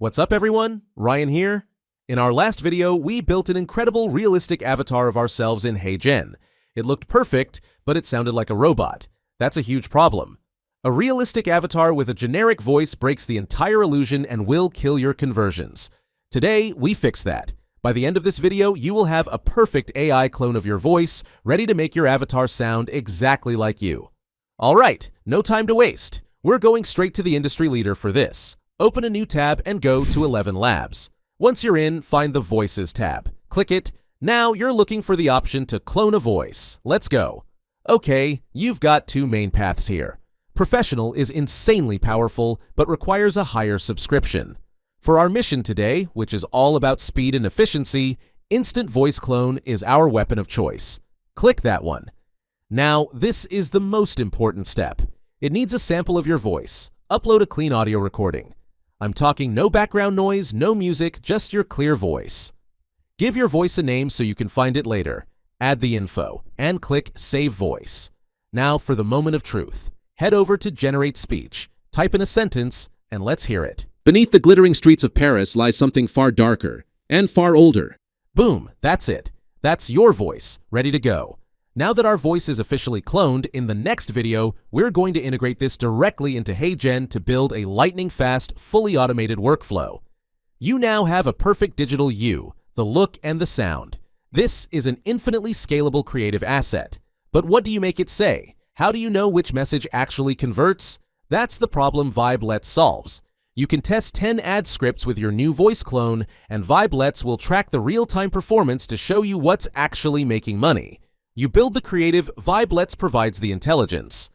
What's up everyone? Ryan here. In our last video, we built an incredible realistic avatar of ourselves in HeyGen. It looked perfect, but it sounded like a robot. That's a huge problem. A realistic avatar with a generic voice breaks the entire illusion and will kill your conversions. Today, we fix that. By the end of this video, you will have a perfect AI clone of your voice, ready to make your avatar sound exactly like you. Alright, no time to waste. We're going straight to the industry leader for this. Open a new tab and go to ElevenLabs. Once you're in, find the Voices tab. Click it. Now you're looking for the option to clone a voice. Let's go. Okay, you've got two main paths here. Professional is insanely powerful, but requires a higher subscription. For our mission today, which is all about speed and efficiency, Instant Voice Clone is our weapon of choice. Click that one. Now, this is the most important step. It needs a sample of your voice. Upload a clean audio recording. I'm talking no background noise, no music, just your clear voice. Give your voice a name so you can find it later. Add the info, and click Save Voice. Now for the moment of truth. Head over to Generate Speech, type in a sentence, and let's hear it. Beneath the glittering streets of Paris lies something far darker and far older. Boom, that's it. That's your voice, ready to go. Now that our voice is officially cloned, in the next video, we're going to integrate this directly into HeyGen to build a lightning-fast, fully automated workflow. You now have a perfect digital you, the look and the sound. This is an infinitely scalable creative asset. But what do you make it say? How do you know which message actually converts? That's the problem Vibelets solves. You can test 10 ad scripts with your new voice clone, and Vibelets will track the real-time performance to show you what's actually making money. You build the creative, Vibelets provides the intelligence.